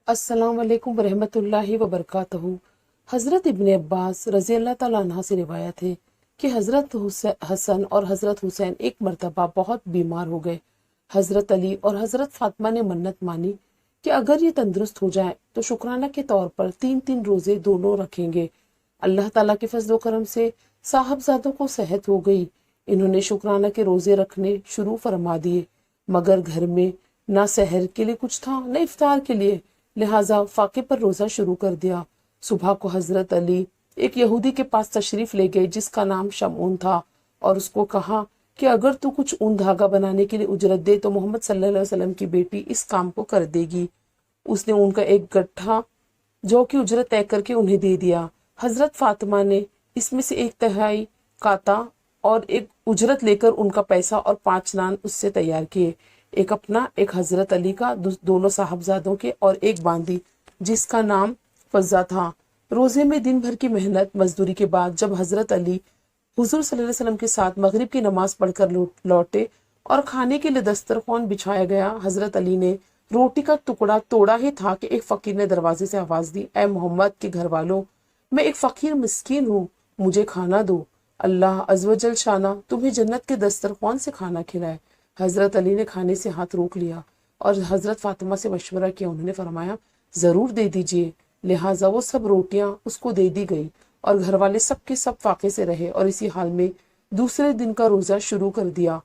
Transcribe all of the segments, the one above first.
السلام علیکم ورحمۃ اللہ وبرکاتہ۔ حضرت ابن عباس رضی اللہ تعالیٰ عنہ سے روایت ہے کہ حضرت حسن اور حضرت حسین ایک مرتبہ بہت بیمار ہو گئے۔ حضرت علی اور حضرت فاطمہ نے منت مانی کہ اگر یہ تندرست ہو جائیں تو شکرانہ کے طور پر 3 روزے دونوں رکھیں گے۔ اللہ تعالیٰ کے فضل و کرم سے صاحبزادوں کو صحت ہو گئی۔ انہوں نے شکرانہ کے روزے رکھنے شروع فرما دیے، مگر گھر میں نہ سحر کے لیے کچھ تھا نہ افطار کے لیے، لہٰذا فاقے پر روزہ شروع کر دیا۔ صبح کو حضرت علی ایک یہودی کے پاس تشریف لے گئے جس کا نام شمعون تھا، اور اس کو کہا کہ اگر تو کچھ اون دھاگا بنانے کے لیے اجرت دے تو محمد صلی اللہ علیہ وسلم کی بیٹی اس کام کو کر دے گی۔ اس نے ان کا ایک گٹھا جو کی اجرت طے کر کے انہیں دے دیا۔ حضرت فاطمہ نے اس میں سے 1/3 کاتا اور ایک اجرت لے کر ان کا پیسہ اور 5 نان اس سے تیار کیے، ایک اپنا، ایک حضرت علی کا، دونوں صاحبزادوں کے، اور ایک باندی جس کا نام فضہ تھا۔ روزے میں دن بھر کی محنت مزدوری کے بعد جب حضرت علی حضور صلی اللہ علیہ وسلم کے ساتھ مغرب کی نماز پڑھ کر لوٹے اور کھانے کے لیے دسترخوان بچھایا گیا، حضرت علی نے روٹی کا ٹکڑا توڑا ہی تھا کہ ایک فقیر نے دروازے سے آواز دی، اے محمد کے گھر والوں، میں ایک فقیر مسکین ہوں، مجھے کھانا دو، اللہ عز و جل شانہ تمہیں جنت کے دسترخوان سے کھانا کھلائے۔ حضرت علی نے کھانے سے ہاتھ روک لیا اور حضرت فاطمہ سے مشورہ کیا۔ انہوں نے فرمایا ضرور دے دیجئے۔ لہٰذا وہ سب روٹیاں اس کو دے دی گئی اور گھر والے سب کے سب فاقے سے رہے اور اسی حال میں دوسرے دن کا روزہ شروع کر دیا۔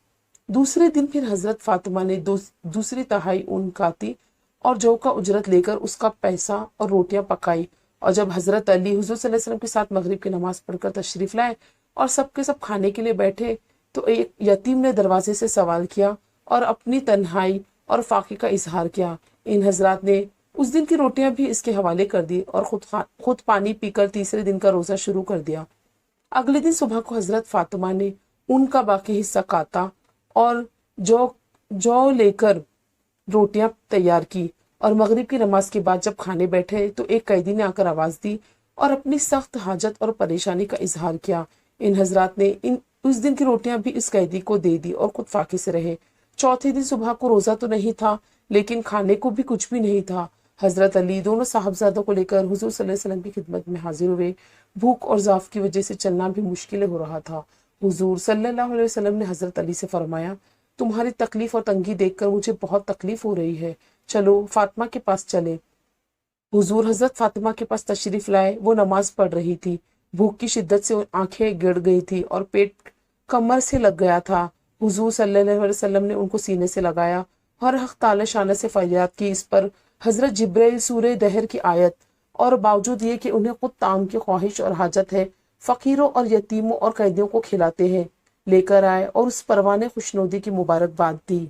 دوسرے دن پھر حضرت فاطمہ نے دوسری تہائی اون کاتی اور جو کا اجرت لے کر اس کا پیسہ اور روٹیاں پکائی، اور جب حضرت علی حضور صلی اللہ علیہ وسلم کے ساتھ مغرب کی نماز پڑھ کر تشریف لائے اور سب کے سب کھانے کے لیے بیٹھے تو ایک یتیم نے دروازے سے سوال کیا اور اپنی تنہائی اور فاقے کا اظہار کیا۔ ان حضرات نے اس دن کی روٹیاں بھی اس کے حوالے کر دی اور خود پانی پی کر تیسرے دن کا روزہ شروع کر دیا۔ اگلے دن صبح کو حضرت فاطمہ نے ان کا باقی حصہ کاتا اور جو لے کر روٹیاں تیار کی، اور مغرب کی نماز کے بعد جب کھانے بیٹھے تو ایک قیدی نے آ کر آواز دی اور اپنی سخت حاجت اور پریشانی کا اظہار کیا۔ ان حضرات نے اس دن کی روٹیاں بھی اس قیدی کو دے دی اور خود فاقے سے رہے۔ چوتھے دن صبح کو روزہ تو نہیں تھا لیکن کھانے کو بھی کچھ بھی نہیں تھا۔ حضرت علی دونوں صاحبزادوں کو لے کر حضور صلی اللہ علیہ وسلم کی خدمت میں حاضر ہوئے۔ بھوک اور ضعف کی وجہ سے چلنا بھی مشکل ہو رہا تھا۔ حضور صلی اللہ علیہ وسلم نے حضرت علی سے فرمایا تمہاری تکلیف اور تنگی دیکھ کر مجھے بہت تکلیف ہو رہی ہے، چلو فاطمہ کے پاس چلیں۔ حضور حضرت فاطمہ کے پاس تشریف لائے۔ وہ نماز پڑھ رہی تھی، بھوک کی شدت سے آنکھیں گڑ گئی تھی اور پیٹ کمر سے لگ گیا تھا۔ حضور صلی اللہ علیہ وسلم نے ان کو سینے سے لگایا اور حق تعالی شانہ سے فریاد کی۔ اس پر حضرت جبرائیل سورہ دہر کی آیت، اور باوجود یہ کہ انہیں خود طعام کی خواہش اور حاجت ہے، فقیروں اور یتیموں اور قیدیوں کو کھلاتے ہیں، لے کر آئے اور اس پروان خوشنودی کی مبارکباد دی۔